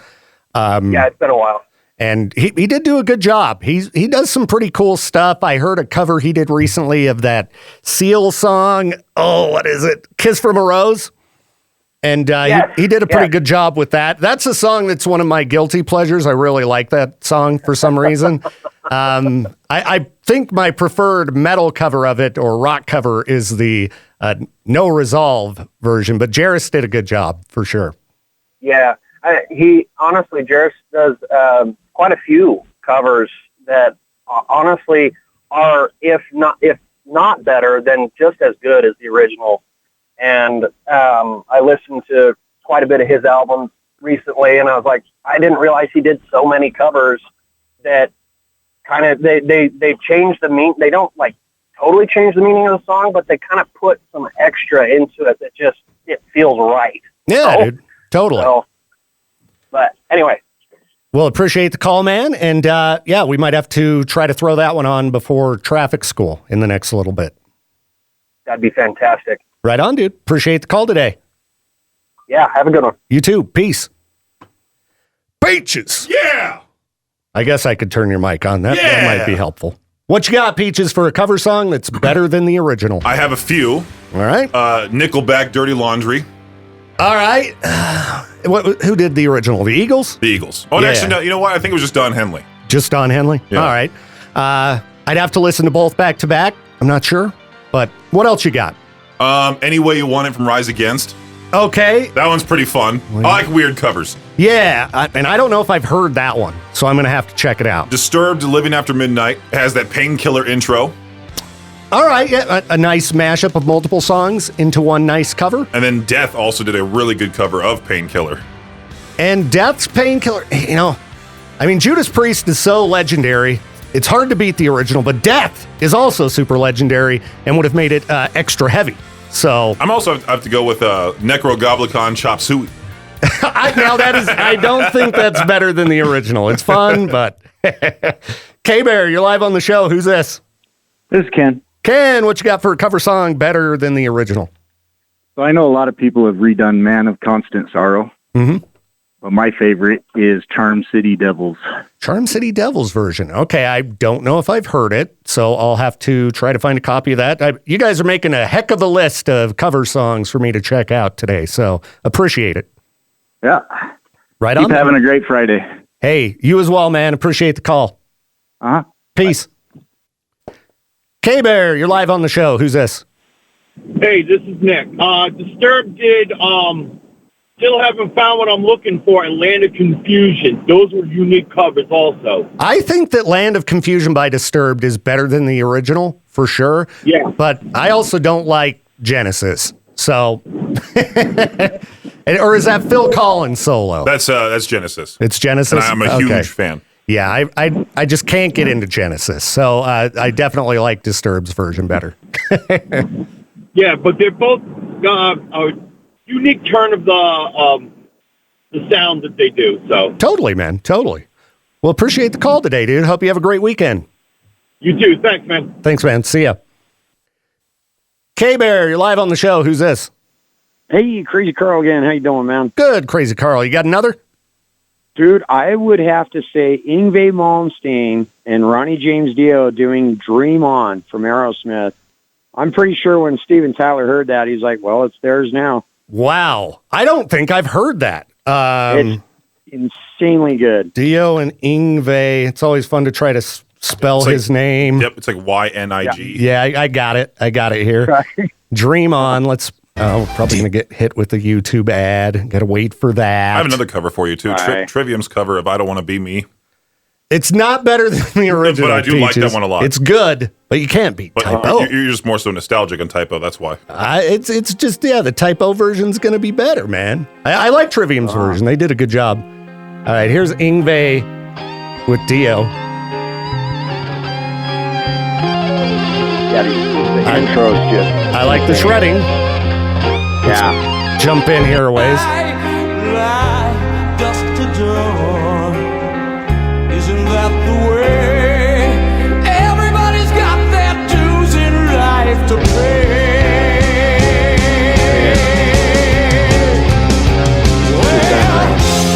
Yeah, it's been a while. And he did do a good job. He does some pretty cool stuff. I heard a cover he did recently of that Seal song. Oh, what is it? Kiss from a Rose. And he did a pretty good job with that. That's a song that's one of my guilty pleasures. I really like that song for some reason. I think my preferred metal cover of it or rock cover is the No Resolve version, but Jairus did a good job for sure. Yeah, Jairus does quite a few covers that honestly are, if not better, then just as good as the original. And I listened to quite a bit of his albums recently, and I was like, I didn't realize he did so many covers that kind of they change the meaning. They don't totally change the meaning of the song, but they kind of put some extra into it that just it feels right. Yeah, dude, totally. So, but anyway. Well, appreciate the call, man. And we might have to try to throw that one on before traffic school in the next little bit. That'd be fantastic. Right on, dude. Appreciate the call today. Yeah, have a good one. You too. Peace. Peaches. Yeah. I guess I could turn your mic on. That might be helpful. What you got, Peaches, for a cover song that's better than the original? I have a few. All right. Nickelback, Dirty Laundry. All right. Who did the original? The Eagles? The Eagles. Oh, actually, no. You know what? I think it was just Don Henley. Just Don Henley? Yeah. All right. I'd have to listen to both back to back. I'm not sure. But what else you got? Any Way You Want It from Rise Against. Okay. That one's pretty fun. I like weird covers. Yeah, and I don't know if I've heard that one, so I'm going to have to check it out. Disturbed, Living After Midnight has that Painkiller intro. All right, yeah, a nice mashup of multiple songs into one nice cover. And then Death also did a really good cover of Painkiller. And Death's Painkiller, I mean, Judas Priest is so legendary. It's hard to beat the original, but Death is also super legendary and would have made it extra heavy. So I'm also have to go with Necrogoblicon Chop Suey. I don't think that's better than the original. It's fun, but KBear, you're live on the show. Who's this? This is Ken. Ken, what you got for a cover song better than the original? So I know a lot of people have redone Man of Constant Sorrow. Mm-hmm. But my favorite is Charm City Devils. Charm City Devils version. Okay, I don't know if I've heard it, so I'll have to try to find a copy of that. You guys are making a heck of a list of cover songs for me to check out today, so appreciate it. Yeah. Right Keep on. having a great Friday. Hey, you as well, man. Appreciate the call. Uh-huh. Peace. KBear, you're live on the show. Who's this? Hey, this is Nick. Disturbed did Still Haven't Found What I'm Looking For and Land of Confusion. Those were unique covers also. I think that Land of Confusion by Disturbed is better than the original, for sure. Yeah. But I also don't like Genesis. So, or is that Phil Collins solo? That's Genesis. It's Genesis? And I'm a huge fan. Yeah, I just can't get into Genesis. So I definitely like Disturbed's version better. Yeah, but they're both a unique turn of the sound that they do. So Totally, man. Totally. Well, appreciate the call today, dude. Hope you have a great weekend. You too. Thanks, man. Thanks, man. See ya. KBear, you're live on the show. Who's this? Hey, Crazy Carl again. How you doing, man? Good, Crazy Carl. You got another? Dude, I would have to say Yngwie Malmsteen and Ronnie James Dio doing Dream On from Aerosmith. I'm pretty sure when Steven Tyler heard that, he's like, well, it's theirs now. Wow. I don't think I've heard that. It's insanely good. Dio and Yngwie. It's always fun to try to spell his name. Yep, it's like YNIG. Yeah, I got it. I got it here. Right. Dream On. We're probably going to get hit with the YouTube ad. Got to wait for that. I have another cover for you, too. Right. Trivium's cover of I Don't Want to Be Me. It's not better than the original. But I do like that one a lot. It's good, but you can't beat But Typo. you're just more so nostalgic on Typo, that's why. It's just, the Typo version's going to be better, man. I like Trivium's version. They did a good job. All right, here's Yngwie with Dio. Yeah, the intro's just... I like the shredding. Yeah. Let's jump in here a ways. Dust to dawn. Isn't that the way? Everybody's got their dues in life to pay. Well,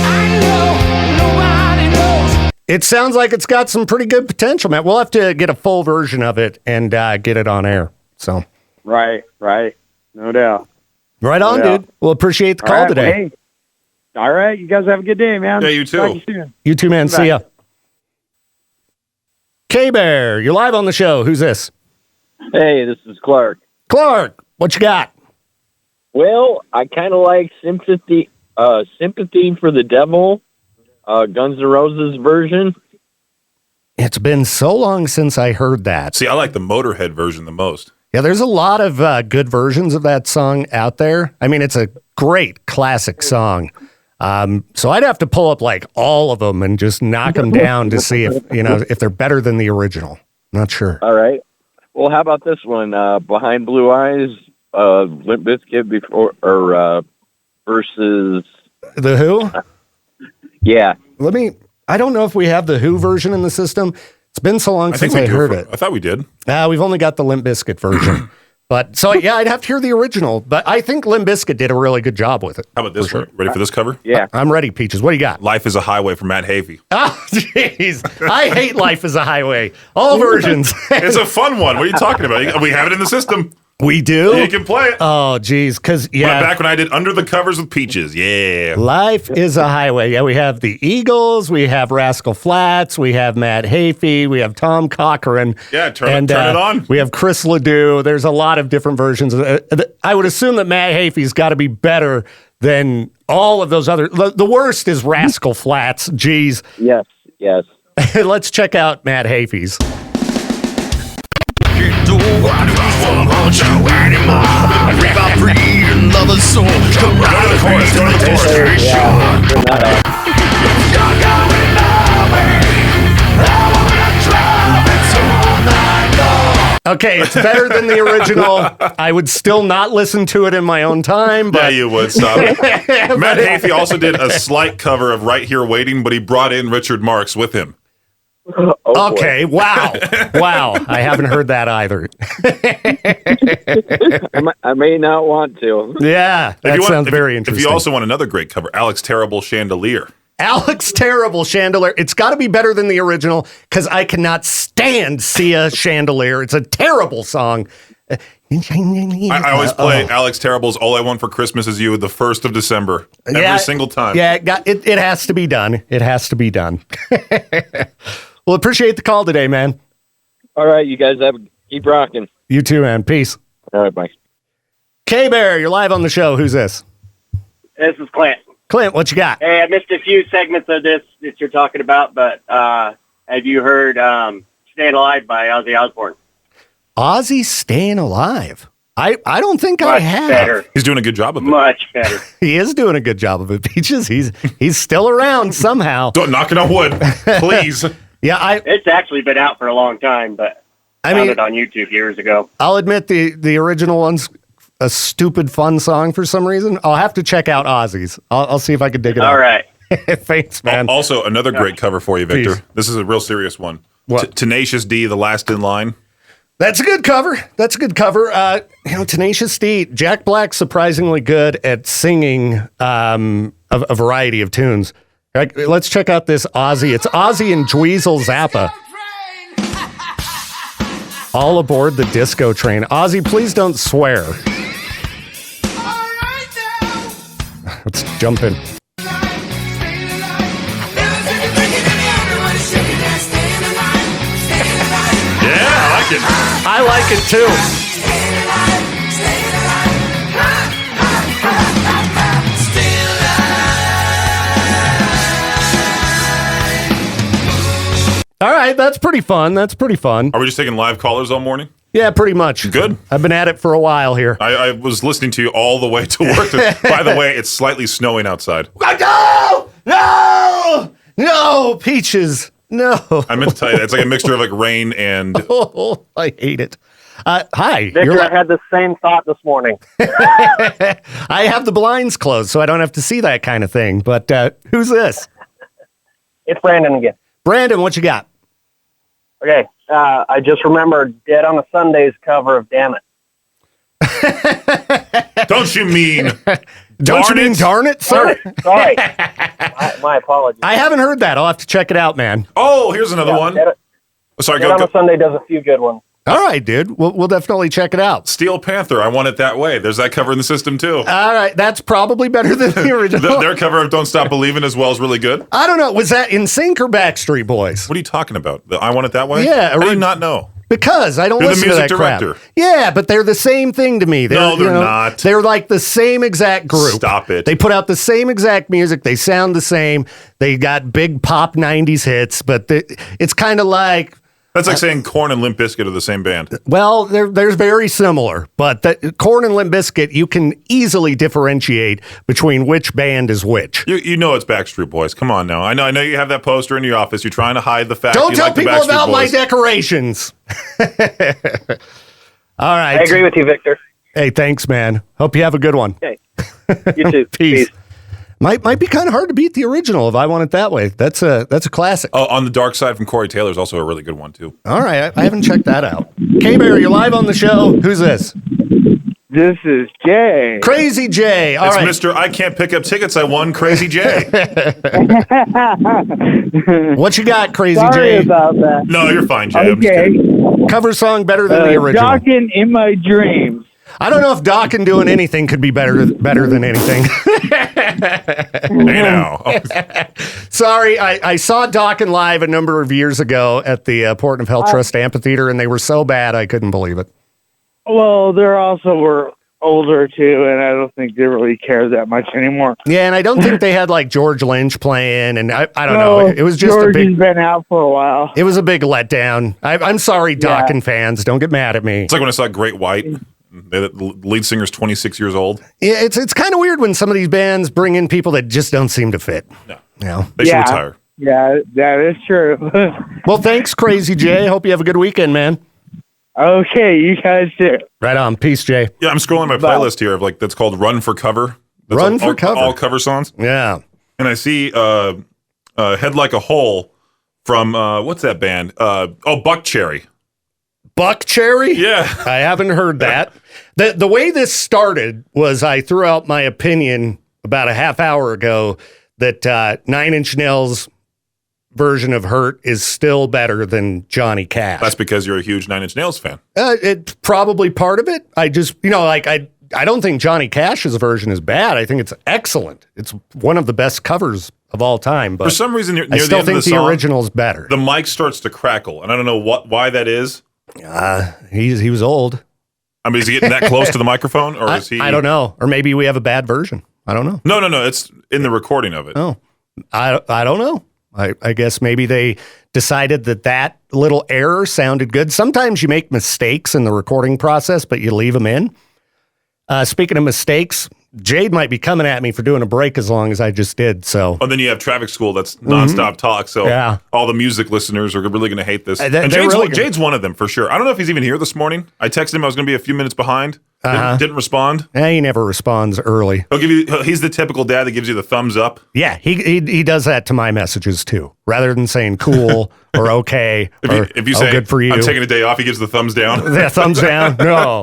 I know nobody knows. It sounds like it's got some pretty good potential, man. We'll have to get a full version of it and get it on air. So, Right. No doubt. right on, dude. We'll appreciate the All call right, today. well, hey. All right, you guys have a good day, man. Yeah, you too. Talk to you soon. You too, man. Bye. See ya. KBear, you're live on the show. Who's this? Hey, this is Clark. Clark, what you got? Well, I kind of like Sympathy for the Devil, Guns N' Roses version. It's been so long since I heard that. See, I like the Motorhead version the most. Yeah, there's a lot of good versions of that song out there. I mean, it's a great classic song. So I'd have to pull up like all of them and just knock them down to see if they're better than the original. Not sure. All right. Well, how about this one? Behind Blue Eyes, Limp Bizkit versus The Who? Yeah. I don't know if we have the Who version in the system. It's been so long since I heard it. I thought we did. We've only got the Limp Bizkit version. But so, yeah, I'd have to hear the original. But I think Limp Bizkit did a really good job with it. How about this one? Ready for this cover? Yeah. I'm ready, Peaches. What do you got? Life is a Highway from Matt Havey. Oh, jeez. I hate Life is a Highway. All versions. It's a fun one. What are you talking about? We have it in the system. We do? You can play it. Oh, geez. Because, yeah. Back when I did Under the Covers with Peaches. Yeah. Life is a highway. Yeah, we have the Eagles. We have Rascal Flatts. We have Matt Heafy. We have Tom Cochran. Yeah, turn it on. We have Chris Ledoux. There's a lot of different versions. I would assume that Matt Heafy's got to be better than all of those other. The worst is Rascal Flatts. Geez. Yes. Let's check out Matt Heafy's. Okay, it's better than the original. I would still not listen to it in my own time. But... Yeah, you would. Stop it. Matt Heafy also did a slight cover of Right Here Waiting, but he brought in Richard Marx with him. Okay, wow. I haven't heard that either. I may not want to. Yeah, that sounds very interesting. If you also want another great cover, Alex Terrible Chandelier. Alex Terrible Chandelier. It's got to be better than the original because I cannot stand Sia Chandelier. It's a terrible song. I always play Alex Terrible's All I Want for Christmas Is You the 1st of December. Every single time. Yeah, it has to be done. It has to be done. Well, appreciate the call today, man. All right, you guys keep rocking. You too, man. Peace. All right, bye. KBear, you're live on the show. Who's this? This is Clint. Clint, what you got? Hey, I missed a few segments of this that you're talking about, but have you heard Staying Alive by Ozzy Osbourne? Ozzy Staying Alive? I don't think I have. Better. He's doing a good job of it. Much better. He is doing a good job of it, Peaches. He's still around somehow. Don't knock it on wood, please. Yeah, it's actually been out for a long time, but I found it on YouTube years ago. I'll admit the original one's a stupid fun song for some reason. I'll have to check out Ozzy's. I'll see if I can dig it out. All right. Thanks, man. Also, another great cover for you, Victor. Peace. This is a real serious one. What? Tenacious D, The Last in Line. That's a good cover. Tenacious D. Jack Black's surprisingly good at singing a variety of tunes. Let's check out this Ozzy. It's Ozzy and Dweezil Zappa. All aboard the disco train. Ozzy, please don't swear. Let's jump in. Yeah, I like it. I like it too. All right, that's pretty fun. Are we just taking live callers all morning? Yeah, pretty much. Good. I've been at it for a while here. I was listening to you all the way to work. By the way, it's slightly snowing outside. No, Peaches. No. I meant to tell you, it's like a mixture of like rain and... Oh, I hate it. Hi. Victor, I had the same thought this morning. I have the blinds closed, so I don't have to see that kind of thing. But who's this? It's Brandon again. Brandon, what you got? Okay, I just remembered Dead on a Sunday's cover of Damn It. Don't you mean... Darn it, sir? Sorry. My apologies. I haven't heard that. I'll have to check it out, man. Oh, here's another one. Dead on a Sunday does a few good ones. All right, dude. We'll definitely check it out. Steel Panther, I Want It That Way. There's that cover in the system, too. All right, that's probably better than the original. Their cover of Don't Stop Believing as well is really good. I don't know. Was that NSYNC or Backstreet Boys? What are you talking about? The I Want It That Way? Yeah. I did not know. Because I don't They're listen the to music that crap. director. Yeah, but they're the same thing to me. No, they're not. They're like the same exact group. Stop it. They put out the same exact music. They sound the same. They got big pop 90s hits, but it's kind of like... That's like saying Korn and Limp Bizkit are the same band. Well, they're very similar, but Korn and Limp Bizkit, you can easily differentiate between which band is which. You know it's Backstreet Boys. Come on now. I know you have that poster in your office. You're trying to hide the fact Don't you tell like the people Backstreet about my Boys. decorations. All right. I agree with you, Victor. Hey, thanks, man. Hope you have a good one. Okay. You too. Peace. Might be kind of hard to beat the original if I Want It That Way. That's a classic. Oh, On the Dark Side from Corey Taylor is also a really good one, too. All right. I haven't checked that out. KBear, you're live on the show. Who's this? This is Jay. Crazy Jay. All it's right. Mr. I Can't Pick Up Tickets. I won, Crazy Jay. What you got, Crazy Sorry Jay? about that. No, you're fine, Jay. Okay. Cover song better than the original. Talking in my dreams. I don't know if Doc and doing anything could be better than anything. Hey now. Sorry, I saw Dokken live a number of years ago at the Port of Hell Trust Amphitheater, and they were so bad I couldn't believe it. Well, they're also were older too, and I don't think they really care that much anymore. Yeah, and I don't think they had like George Lynch playing, and I don't know. It was just George a big. has been out for a while. It was a big letdown. I'm sorry, Dokken fans. Don't get mad at me. It's like when I saw Great White. The lead singer's 26 years old. Yeah, it's kind of weird when some of these bands bring in people that just don't seem to fit. No. You know? They should retire. Yeah, that is true. Well, thanks, Crazy Jay. Hope you have a good weekend, man. Okay, you guys too. Right on. Peace, Jay. Yeah, I'm scrolling my playlist here of that's called Run for Cover. That's Run for Cover. All cover songs. Yeah. And I see Head Like a Hole from, what's that band? Buck Cherry. Buck Cherry? Yeah. I haven't heard that. The way this started was I threw out my opinion about a half hour ago that 9 Inch Nails' version of Hurt is still better than Johnny Cash. That's because you're a huge 9 Inch Nails fan. It's probably part of it. I just, I don't think Johnny Cash's version is bad. I think it's excellent. It's one of the best covers of all time. But for some reason, near I still the end think of the the song, original's better. The mic starts to crackle, and I don't know why that is. He was old. I mean, is he getting that close to the microphone, or is he? I don't know. Or maybe we have a bad version. I don't know. No. It's in the recording of it. Oh, I don't know. I guess maybe they decided that little error sounded good. Sometimes you make mistakes in the recording process, but you leave them in. Speaking of mistakes, Jade might be coming at me for doing a break as long as I just did. So, then you have traffic school that's nonstop talk. So all the music listeners are really going to hate this. And Jade's one of them for sure. I don't know if he's even here this morning. I texted him I was going to be a few minutes behind. Didn't respond. He never responds early. He's the typical dad that gives you the thumbs up. Yeah, he does that to my messages too. Rather than saying cool or okay if you say good for you, I'm taking a day off, he gives the thumbs down. Yeah, thumbs down. No.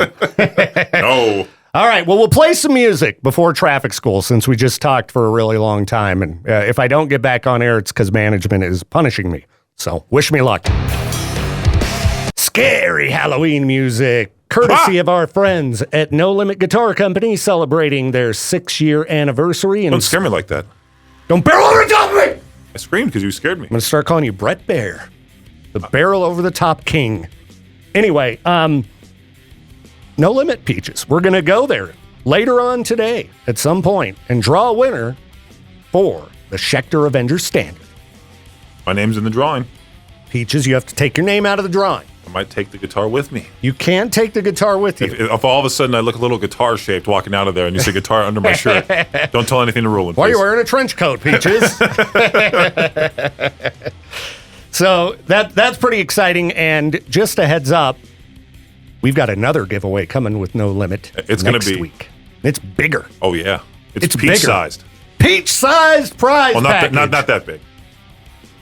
No. All right, well, we'll play some music before traffic school since we just talked for a really long time. And if I don't get back on air, it's because management is punishing me. So wish me luck. Scary Halloween music, courtesy of our friends at No Limit Guitar Company, celebrating their 6-year anniversary. And don't scare me like that. Don't barrel over the top of me! I screamed because you scared me. I'm going to start calling you Brett Bear, the barrel over the top king. Anyway, No Limit Peaches. We're going to go there later on today at some point and draw a winner for the Schecter Avenger Standard. My name's in the drawing. Peaches, you have to take your name out of the drawing. I might take the guitar with me. You can't take the guitar with you. If all of a sudden I look a little guitar-shaped walking out of there and you say guitar under my shirt, don't tell anything to Roland, Why are you wearing a trench coat, Peaches? So that's pretty exciting. And just a heads up, we've got another giveaway coming with No Limit. It's going to be next week. It's bigger. Oh yeah, it's bigger. peach-sized. Peach-sized prize package. Not that big.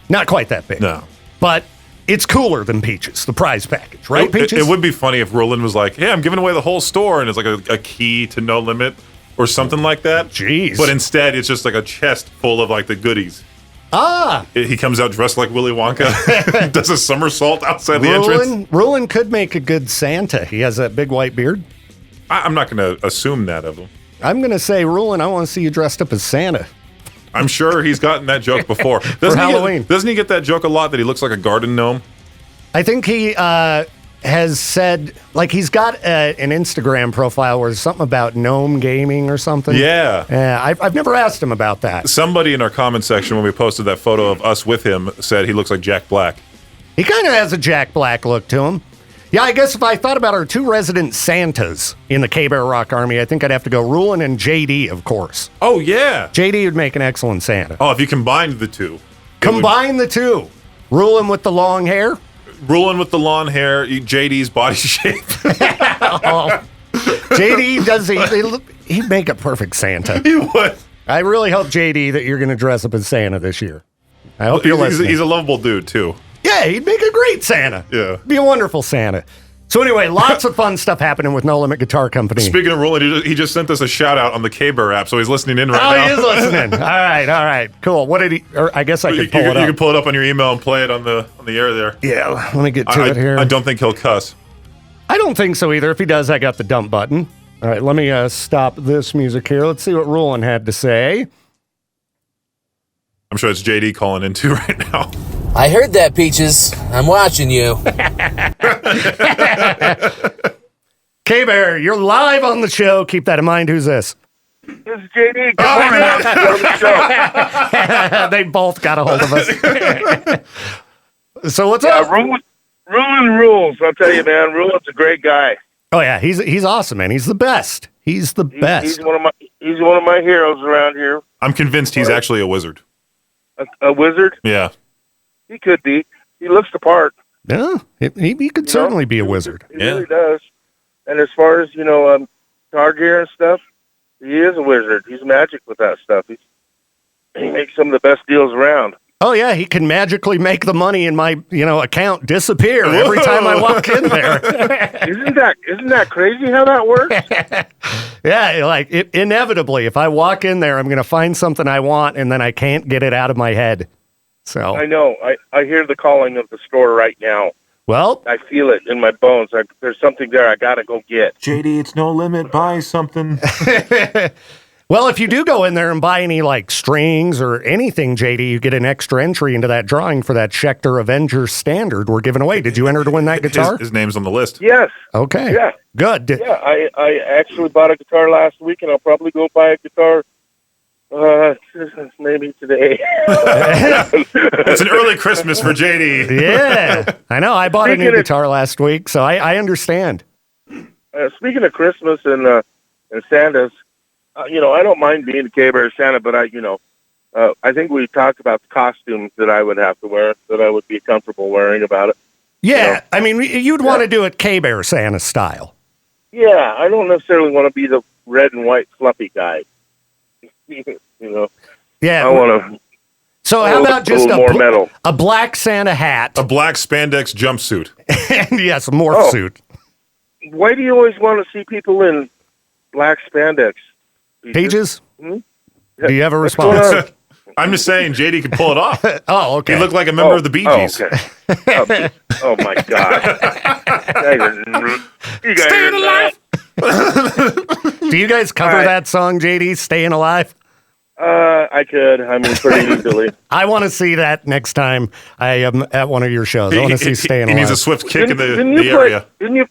Not quite that big. No, but it's cooler than Peaches, the prize package, right, Peaches? It would be funny if Roland was like, "Hey, I'm giving away the whole store," and it's like a key to No Limit or something like that. Jeez. But instead, it's just like a chest full of like the goodies. He comes out dressed like Willy Wonka, does a somersault outside the entrance. Roland could make a good Santa. He has that big white beard. I'm not going to assume that of him. I'm going to say, Roland, I want to see you dressed up as Santa. I'm sure he's gotten that joke before. Halloween. Doesn't he get that joke a lot that he looks like a garden gnome? I think he has said, like, he's got an Instagram profile where there's something about gnome gaming or something. Yeah. I've never asked him about that. Somebody in our comment section when we posted that photo of us with him said he looks like Jack Black. He kind of has a Jack Black look to him. Yeah, I guess if I thought about our 2 resident Santas in the KBear Rock Army, I think I'd have to go Rulin and JD, of course. Oh, yeah. JD would make an excellent Santa. Oh, if you combined the two. Combine the two. Rulin with the long hair. Rulin with the long hair, JD's body shape. JD, he'd make a perfect Santa. He would. I really hope, JD, that you're going to dress up as Santa this year. I hope you're listening. He's a lovable dude, too. Yeah, he'd make a great Santa. Yeah. Be a wonderful Santa. So anyway, lots of fun stuff happening with No Limit Guitar Company. Speaking of Roland, he just sent us a shout out on the KBear app, so he's listening in right now. Oh, he is listening. All right, cool. What did he? Or I guess I could pull it up. You can pull it up on your email and play it on the air there. Yeah, let me get to it here. I don't think he'll cuss. I don't think so either. If he does, I got the dump button. All right, let me stop this music here. Let's see what Roland had to say. I'm sure it's JD calling in too right now. I heard that, Peaches. I'm watching you. KBear, you're live on the show. Keep that in mind. Who's this? This is JD. They both got a hold of us. So what's up? Roland rules. I'll tell you, man. Roland's a great guy. Oh yeah, he's awesome, man. He's the best. He's the best. He's one of my heroes around here. I'm convinced he's actually a wizard. A wizard? Yeah. He could be. He looks the part. Yeah, he could certainly be a wizard. He really does. And as far as, guitar gear and stuff, he is a wizard. He's magic with that stuff. He makes some of the best deals around. Oh yeah, he can magically make the money in my, account disappear every time I walk in there. Isn't that crazy how that works? Yeah, like inevitably, if I walk in there, I'm going to find something I want, and then I can't get it out of my head. So I know. I hear the calling of the store right now. Well, I feel it in my bones. There's something there I got to go get. JD, it's no limit. Buy something. Well, if you do go in there and buy any strings or anything, JD, you get an extra entry into that drawing for that Schecter Avenger Standard we're giving away. Did you enter to win that guitar? His name's on the list. Yes. Okay. Yeah. Good. Yeah, I actually bought a guitar last week, and I'll probably go buy a guitar maybe today. It's an early Christmas for JD. Yeah. I know. I bought a new guitar last week, so I understand. Speaking of Christmas and Santa's, I don't mind being a KBear Santa, but I think we talked about the costumes that I would have to wear, that I would be comfortable wearing about it. Yeah, I mean, you'd want to do it KBear Santa style. Yeah, I don't necessarily want to be the red and white fluffy guy. Yeah. I want to. So how about just more metal? A black Santa hat, a black spandex jumpsuit, and yes, a morph suit. Why do you always want to see people in black spandex? Peaches? Hmm? Do you have a response? I'm just saying, JD can pull it off. Oh, okay. He looked like a member of the Bee Gees. Okay. Oh my God! You guys Staying alive. Do you guys cover that song, JD? Staying Alive? I could. I mean, pretty easily. I want to see that next time I am at one of your shows. I want to see Staying Alive. He needs a swift kick in the area. Didn't you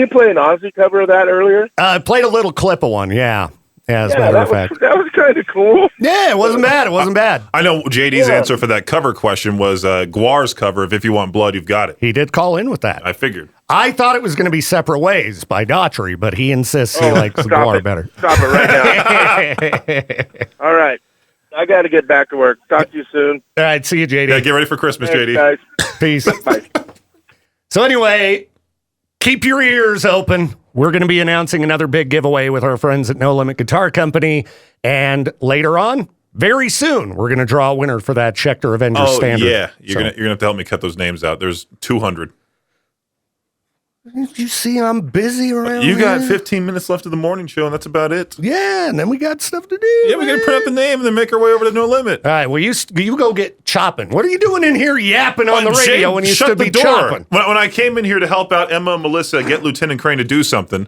play an Aussie cover of that earlier? I played a little clip of one. Yeah. As a matter of fact. That was kind of cool. Yeah, it wasn't bad. It wasn't bad. I know JD's answer for that cover question was Guar's cover of If You Want Blood, You've Got It. He did call in with that. I figured. I thought it was going to be Separate Ways by Daughtry, but he insists he likes Guar better. Stop it right now. All right. I got to get back to work. Talk to you soon. All right. See you, JD. Yeah, get ready for Christmas, Thanks, JD. Guys. Peace. Bye. So anyway, keep your ears open. We're going to be announcing another big giveaway with our friends at No Limit Guitar Company. And later on, very soon, we're going to draw a winner for that Schecter Avenger Standard. Yeah. You're gonna have to help me cut those names out. There's 200. Did you see I'm busy around You got here? 15 minutes left of the morning show, and that's about it. Yeah, and then we got stuff to do. Yeah, we got to print out the name and then make our way over to No Limit. All right, well, you go get chopping. What are you doing in here yapping on the radio when you should be chopping? When I came in here to help out Emma and Melissa get Lieutenant Crane to do something,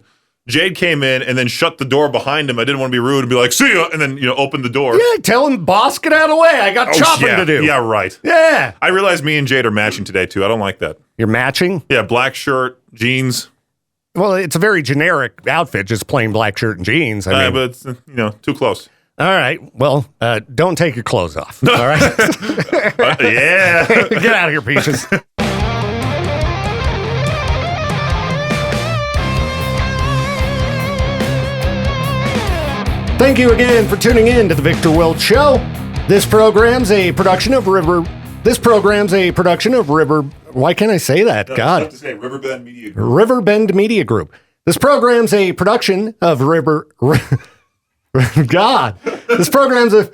Jade came in and then shut the door behind him. I didn't want to be rude and be like, see ya, and then, open the door. Yeah, tell him, boss, get out of the way. I got chopping to do. Yeah, right. Yeah. I realize me and Jade are matching today, too. I don't like that. You're matching? Yeah, black shirt, jeans. Well, it's a very generic outfit, just plain black shirt and jeans. I mean, but it's, too close. All right. Well, don't take your clothes off. All right. Yeah. Get out of here, Peaches. Thank you again for tuning in to the Victor Welch Show. This program's a production of River. Why can't I say that? No, God. I have to say Riverbend Media Group. Riverbend Media Group. This program's a production of God. This program's a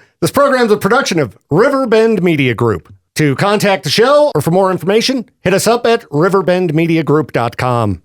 production of Riverbend Media Group. To contact the show or for more information, hit us up at riverbendmediagroup.com.